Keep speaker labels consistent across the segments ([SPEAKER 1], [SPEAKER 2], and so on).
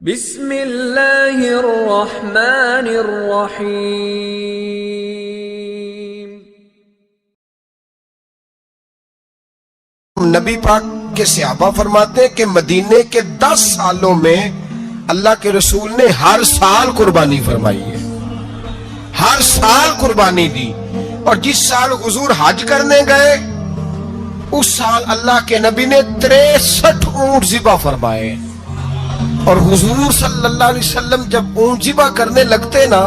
[SPEAKER 1] بسم اللہ الرحمن الرحیم۔
[SPEAKER 2] نبی پاک کے صحابہ فرماتے ہیں کہ مدینے کے 10 سالوں میں اللہ کے رسول نے ہر سال قربانی فرمائی ہے، ہر سال قربانی دی۔ اور جس سال حضور حج کرنے گئے اس سال اللہ کے نبی نے 63 اونٹ ذبح فرمائے۔ اور حضور صلی اللہ علیہ وسلم جب اونٹ ذبح کرنے لگتے نا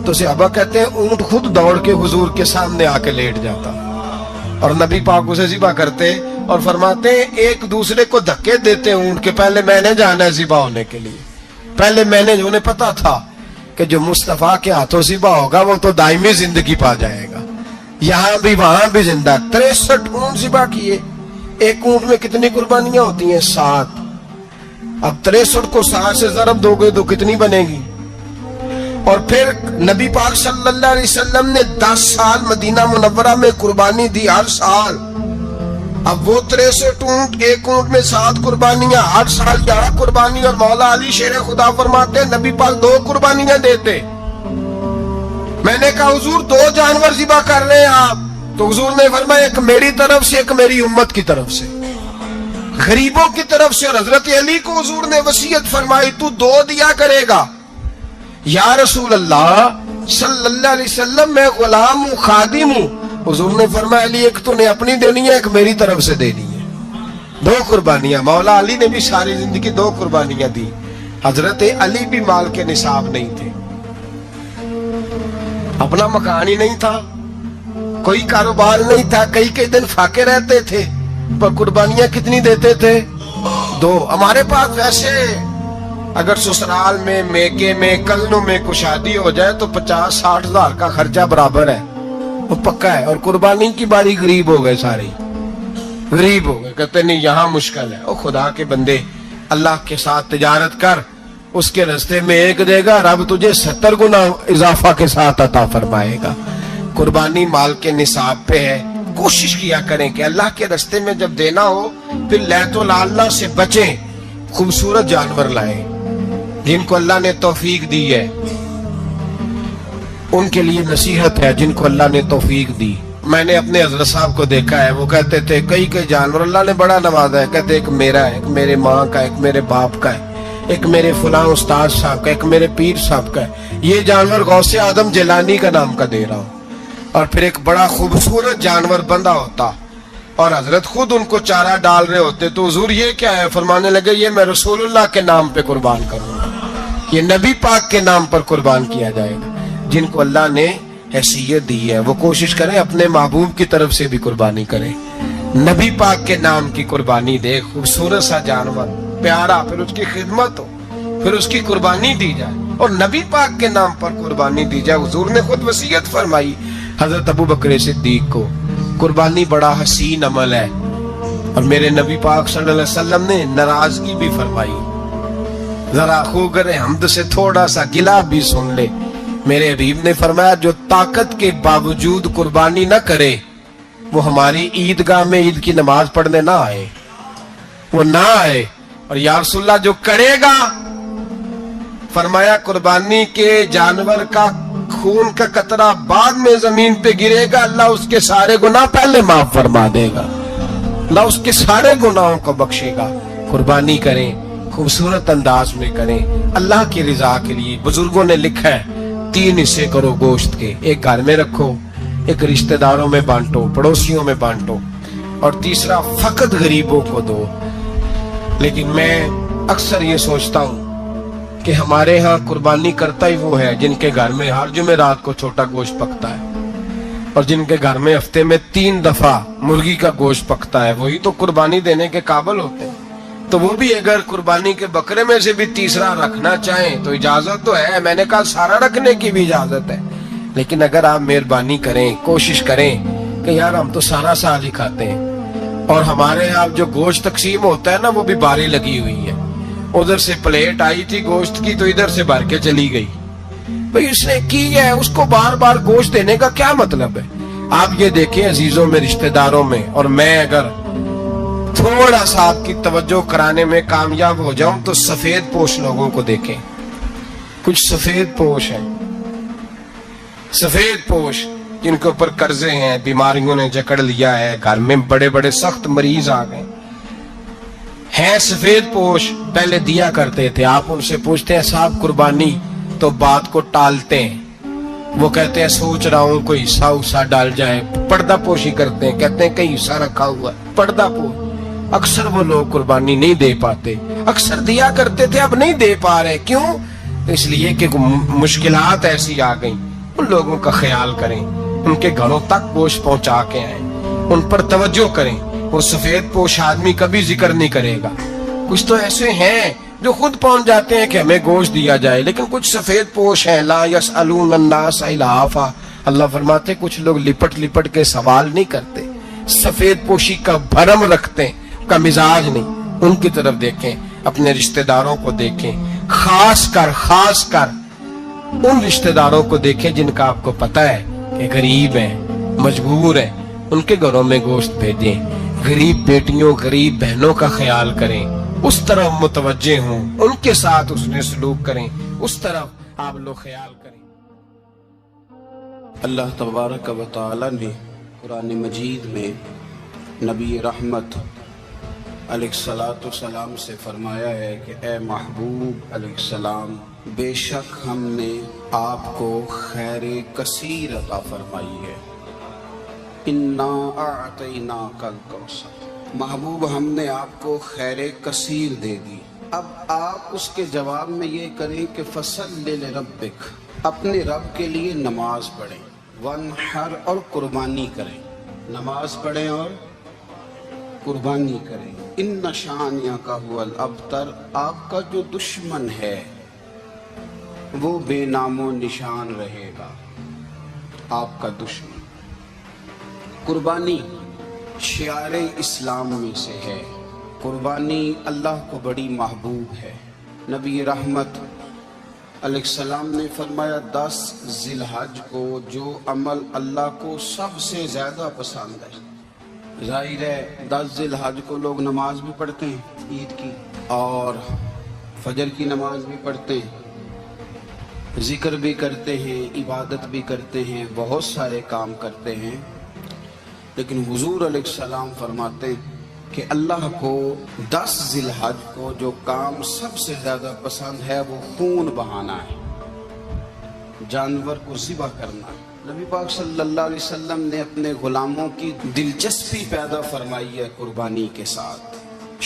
[SPEAKER 2] تو صحابہ کہتے ہیں اونٹ خود دوڑ کے حضور کے سامنے آ کے لیٹ جاتا، اور نبی پاک اسے ذبح کرتے اور فرماتے ہیں ایک دوسرے کو دھکے دیتے اونٹ کے، پہلے میں نے جانا ہے ذبح ہونے کے لیے، پہلے میں نے، انہیں پتا تھا کہ جو مصطفیٰ کے ہاتھوں ذبح ہوگا وہ تو دائمی زندگی پا جائے گا، یہاں بھی وہاں بھی زندہ۔ 63 اونٹ ذبح کیے۔ ایک اونٹ میں کتنی قربانیاں ہوتی ہیں؟ 7۔ اب 63 کو 7 سے ضرب دو گے تو کتنی بنے گی؟ اور پھر نبی پاک صلی اللہ علیہ وسلم نے 10 سال مدینہ منورہ میں قربانی دی، ہر سال۔ اب وہ 63 اونٹ، ایک اونٹ میں 7 قربانیاں، ہر سال 11 قربانی۔ اور مولا علی شیر خدا فرماتے ہیں نبی پاک 2 قربانیاں دیتے۔ میں نے کہا حضور 2 جانور ذبح کر رہے ہیں آپ، تو حضور نے فرمایا ایک میری طرف سے، ایک میری امت کی طرف سے، غریبوں کی طرف سے۔ اور حضرت علی کو حضور نے وصیت فرمائی تو 2 دیا کرے گا۔ یا رسول اللہ صلی اللہ علیہ وسلم میں غلام ہوں، خادم ہوں۔ حضور نے فرمایا علی ایک تو نے اپنی دینی ہے، ایک میری طرف سے دینی ہے۔ 2 قربانیاں۔ مولا علی نے بھی ساری زندگی 2 قربانیاں دی۔ حضرت علی بھی مال کے نصاب نہیں تھے، اپنا مکان ہی نہیں تھا، کوئی کاروبار نہیں تھا، کئی دن فاقے رہتے تھے، پر قربانیاں کتنی دیتے تھے؟ 2۔ ہمارے پاس ویسے اگر سسرال میں، میکے میں، کزنوں میں کچھ شادی ہو جائے تو 50-60 ہزار کا خرچہ برابر ہے، وہ پکا ہے۔ اور قربانی کی باری غریب ہو گئے، سارے غریب ہو گئے، کہتے نہیں یہاں مشکل ہے۔ او خدا کے بندے، اللہ کے ساتھ تجارت کر، اس کے رستے میں 1 دے گا، رب تجھے 70 گنا اضافہ کے ساتھ عطا فرمائے گا۔ قربانی مال کے نصاب پہ ہے۔ کوشش کیا کریں کہ اللہ کے رستے میں جب دینا ہو پھر لیت و لالہ سے بچیں، خوبصورت جانور لائیں۔ جن کو اللہ نے توفیق دی ہے ان کے لیے نصیحت ہے، جن کو اللہ نے توفیق دی۔ میں نے اپنے حضرت صاحب کو دیکھا ہے، وہ کہتے تھے کئی جانور اللہ نے بڑا نوازا ہے، کہتے ایک میرا ہے، ایک میرے ماں کا، ایک میرے باپ کا ہے، ایک میرے فلاں استاد صاحب کا، ایک میرے پیر صاحب کا ہے۔ یہ جانور غوث اعظم جیلانی کا نام کا دے رہا ہوں۔ اور پھر ایک بڑا خوبصورت جانور بندہ ہوتا اور حضرت خود ان کو چارہ ڈال رہے ہوتے، تو حضور یہ کیا ہے؟ فرمانے لگے یہ میں رسول اللہ کے نام پہ قربان کروں گا، یہ نبی پاک کے نام پر قربان کیا جائے گا۔ جن کو اللہ نے حیثیت دی ہے وہ کوشش کریں اپنے محبوب کی طرف سے بھی قربانی کریں، نبی پاک کے نام کی قربانی دے۔ خوبصورت سا جانور پیارا، پھر اس کی خدمت ہو، پھر اس کی قربانی دی جائے اور نبی پاک کے نام پر قربانی دی جائے۔ حضور نے خود وصیت فرمائی حضرت ابو بکر صدیق کو، قربانی بڑا حسین عمل ہے۔ اور میرے نبی پاک صلی اللہ علیہ وسلم نے ناراضگی بھی فرمائی، ذرا خوگر حمد سے تھوڑا سا گلا بھی سن لے۔ میرے حبیب نے فرمایا جو طاقت کے باوجود قربانی نہ کرے وہ ہماری عیدگاہ میں عید کی نماز پڑھنے نہ آئے، وہ نہ آئے۔ اور یا رسول اللہ جو کرے گا، فرمایا قربانی کے جانور کا خون کا قطرہ بعد میں زمین پہ گرے گا، اللہ اس کے سارے گناہ پہلے معاف فرما دے گا، اللہ اس کے سارے گناہوں کو بخشے گا۔ قربانی کریں، خوبصورت انداز میں کریں، اللہ کی رضا کے لیے۔ بزرگوں نے لکھا ہے 3 حصے کرو گوشت کے، ایک گھر میں رکھو، ایک رشتہ داروں میں بانٹو، پڑوسیوں میں بانٹو، اور تیسرا فقط غریبوں کو دو۔ لیکن میں اکثر یہ سوچتا ہوں کہ ہمارے ہاں قربانی کرتا ہی وہ ہے جن کے گھر میں ہر جمعرات کو چھوٹا گوشت پکتا ہے، اور جن کے گھر میں ہفتے میں 3 دفعہ مرغی کا گوشت پکتا ہے، وہی تو قربانی دینے کے قابل ہوتے ہیں۔ تو وہ بھی اگر قربانی کے بکرے میں سے بھی تیسرا رکھنا چاہیں تو اجازت تو ہے، میں نے کہا سارا رکھنے کی بھی اجازت ہے، لیکن اگر آپ مہربانی کریں، کوشش کریں کہ یار ہم تو سارا سال ہی کھاتے ہیں، اور ہمارے یہاں جو گوشت تقسیم ہوتا ہے نا وہ بھی باری لگی ہوئی ہے، ادھر سے پلیٹ آئی تھی گوشت کی تو ادھر سے بھر کے چلی گئی، بھئی اس نے کی ہے، اس کو بار بار گوشت دینے کا کیا مطلب ہے؟ آپ یہ دیکھیں عزیزوں میں، رشتہ داروں میں، اور میں اگر تھوڑا سا آپ کی توجہ کرانے میں کامیاب ہو جاؤں تو سفید پوش لوگوں کو دیکھیں. کچھ سفید پوش ہیں، سفید پوش جن کے اوپر قرضے ہیں، بیماریوں نے جکڑ لیا ہے، گھر میں بڑے بڑے سخت مریض آ گئے ہیں. سفید پوش پہلے دیا کرتے تھے. آپ ان سے پوچھتے ہیں صاحب قربانی، تو بات کو ٹالتے ہیں. وہ کہتے ہیں سوچ رہا ہوں کوئی حصہ ڈال جائے. پردہ پوشی کرتے ہیں، کہتے ہیں کئی حصہ رکھا ہوا ہے. پردہ پوش. اکثر وہ لوگ قربانی نہیں دے پاتے. اکثر دیا کرتے تھے، اب نہیں دے پا رہے. کیوں؟ اس لیے کہ مشکلات ایسی آ گئیں. ان لوگوں کا خیال کریں، ان کے گھروں تک گوشت پہنچا کے آئیں، ان پر توجہ کریں. وہ سفید پوش آدمی کبھی ذکر نہیں کرے گا. کچھ تو ایسے ہیں جو خود پہنچ جاتے ہیں کہ ہمیں گوشت دیا جائے، لیکن کچھ سفید پوش ہیں لا یسألون الناس الہافا. اللہ فرماتے کچھ لوگ لپٹ لپٹ کے سوال نہیں کرتے، سفید پوشی کا بھرم رکھتے ہیں، کا مزاج نہیں. ان کی طرف دیکھیں، اپنے رشتہ داروں کو دیکھیں، خاص کر ان رشتہ داروں کو دیکھیں جن کا آپ کو پتہ ہے کہ غریب ہیں، مجبور ہیں. ان کے گھروں میں گوشت بھیجیں. غریب بیٹیوں، غریب بہنوں کا خیال کریں، اس طرف متوجہ ہوں، ان کے ساتھ اس نے سلوک کریں، اس طرف آپ لوگ خیال کریں.
[SPEAKER 3] اللہ تبارک و تعالی نے قرآن مجید میں نبی رحمت علیہ الصلاۃ والسلام سے فرمایا ہے کہ اے محبوب علیہ السلام، بے شک ہم نے آپ کو خیر کثیر عطا فرمائی ہے. انا اعطیناک الکوثر، محبوب ہم نے آپ کو خیر کثیر دے دی. اب آپ اس کے جواب میں یہ کریں کہ فصلی لربک، اپنے رب کے لیے نماز پڑھیں، وانحر اور قربانی کریں. نماز پڑھیں اور قربانی کریں. ان شانیک هو الابتر، آپ کا جو دشمن ہے وہ بے نام و نشان رہے گا. آپ کا دشمن. قربانی شعار اسلام میں سے ہے. قربانی اللہ کو بڑی محبوب ہے. نبی رحمت علیہ السلام نے فرمایا 10 ذی الحج کو جو عمل اللہ کو سب سے زیادہ پسند ہے. ظاہر ہے 10 ذی الحج کو لوگ نماز بھی پڑھتے ہیں عید کی، اور فجر کی نماز بھی پڑھتے ہیں، ذکر بھی کرتے ہیں، عبادت بھی کرتے ہیں، بہت سارے کام کرتے ہیں. لیکن حضور علیہ السلام فرماتے ہیں کہ اللہ کو 10 ذی الحج کو جو کام سب سے زیادہ پسند ہے وہ خون بہانا ہے، جانور کو ذبح کرنا ہے. نبی پاک صلی اللہ علیہ وسلم نے اپنے غلاموں کی دلچسپی پیدا فرمائی ہے قربانی کے ساتھ،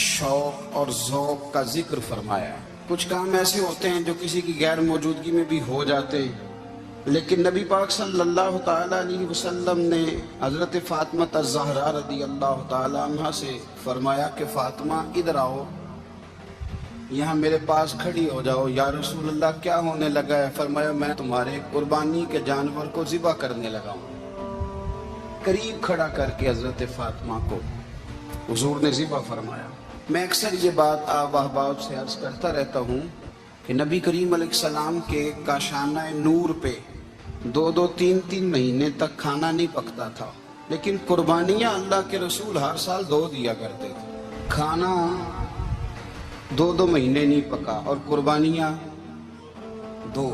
[SPEAKER 3] شوق اور ذوق کا ذکر فرمایا ہے. کچھ کام ایسے ہوتے ہیں جو کسی کی غیر موجودگی میں بھی ہو جاتے ہیں، لیکن نبی پاک صلی اللہ تعالی علیہ وسلم نے حضرت فاطمہ الزہرا رضی اللہ تعالی عنہ سے فرمایا کہ فاطمہ ادھر آؤ، یہاں میرے پاس کھڑی ہو جاؤ. یا رسول اللہ کیا ہونے لگا ہے؟ فرمایا میں تمہارے قربانی کے جانور کو ذبح کرنے لگا ہوں. قریب کھڑا کر کے حضرت فاطمہ کو حضور نے ذبح فرمایا. میں اکثر یہ بات آپ احباب سے عرض کرتا رہتا ہوں کہ نبی کریم علیہ السلام کے کاشانہ نور پہ 2 3 مہینے تک کھانا نہیں پکتا تھا، لیکن قربانیاں اللہ کے رسول ہر سال 2 دیا کرتے تھے. کھانا 2 مہینے نہیں پکا اور قربانیاں 2،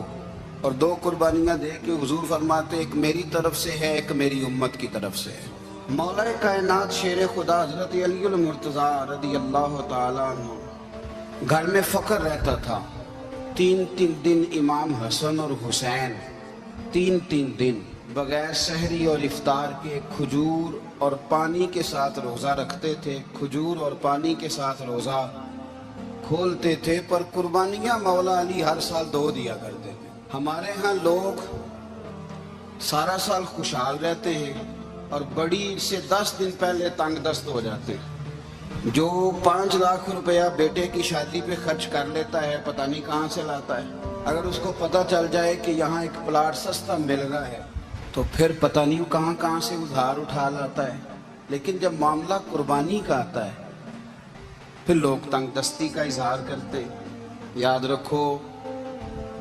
[SPEAKER 3] اور 2 قربانیاں دے کے حضور فرماتے ایک میری طرف سے ہے، ایک میری امت کی طرف سے ہے. مولا کائنات شیر خدا حضرت علی المرتضیٰ رضی اللہ تعالیٰ عنہ گھر میں فقر رہتا تھا. 3 دن امام حسن اور حسین 3 دن بغیر سحری اور افطار کے کھجور اور پانی کے ساتھ روزہ رکھتے تھے، کھجور اور پانی کے ساتھ روزہ کھولتے تھے. پر قربانیاں مولا علی ہر سال 2 دیا کرتے تھے. ہمارے ہاں لوگ سارا سال خوشحال رہتے ہیں اور بڑی سے 10 دن پہلے تنگ دست ہو جاتے ہیں. جو 5 لاکھ روپیہ بیٹے کی شادی پہ خرچ کر لیتا ہے پتہ نہیں کہاں سے لاتا ہے. اگر اس کو پتہ چل جائے کہ یہاں ایک پلاٹ سستا مل رہا ہے تو پھر پتہ نہیں کہاں سے ادھار اٹھا لاتا ہے. لیکن جب معاملہ قربانی کا آتا ہے پھر لوگ تنگ دستی کا اظہار کرتے. یاد رکھو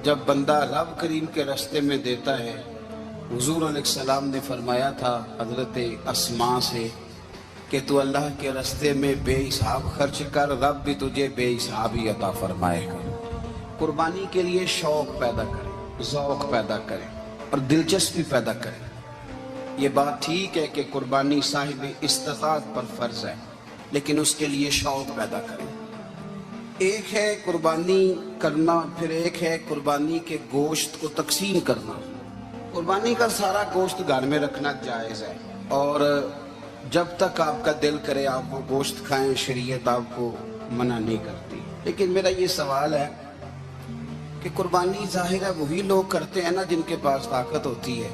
[SPEAKER 3] جب بندہ رب کریم کے راستے میں دیتا ہے، حضور علیہ السلام نے فرمایا تھا حضرت اسماء سے کہ کہ تو اللہ کے راستے میں بے حساب خرچ کر، رب بھی تجھے بے حساب ہی عطا فرمائے گا۔ قربانی کے لیے شوق پیدا کریں، ذوق پیدا کریں اور دلچسپی پیدا کریں۔ یہ بات ٹھیک ہے کہ قربانی صاحب استطاعت پر فرض ہے، لیکن اس کے لیے شوق پیدا کریں۔ ایک ہے قربانی کرنا، پھر ایک ہے قربانی کے گوشت کو تقسیم کرنا۔ قربانی کا سارا گوشت گھر میں رکھنا جائز ہے، اور جب تک آپ کا دل کرے آپ وہ گوشت کھائیں، شریعت آپ کو منع نہیں کرتی۔ لیکن میرا یہ سوال ہے کہ قربانی ظاہر ہے وہی لوگ کرتے ہیں نا جن کے پاس طاقت ہوتی ہے،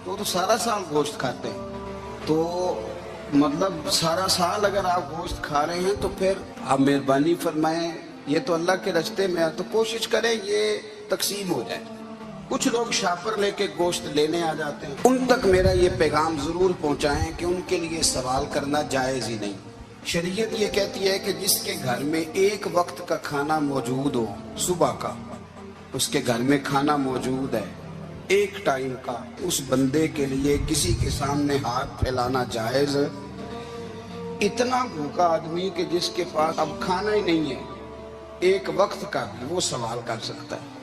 [SPEAKER 3] تو سارا سال گوشت کھاتے ہیں، تو مطلب سارا سال اگر آپ گوشت کھا رہے ہیں تو پھر آپ مہربانی فرمائیں، یہ تو اللہ کے راستے میں ہے تو کوشش کریں یہ تقسیم ہو جائے۔ کچھ لوگ شاپر لے کے گوشت لینے آ جاتے ہیں، ان تک میرا یہ پیغام ضرور پہنچائیں کہ ان کے لیے سوال کرنا جائز ہی نہیں۔ شریعت یہ کہتی ہے کہ جس کے گھر میں ایک وقت کا کھانا موجود ہو، صبح کا اس کے گھر میں کھانا موجود ہے ایک ٹائم کا، اس بندے کے لیے کسی کے سامنے ہاتھ پھیلانا جائز ہے۔ اتنا بھوکا آدمی کہ جس کے پاس اب کھانا ہی نہیں ہے ایک وقت کا بھی، وہ سوال کر سکتا ہے۔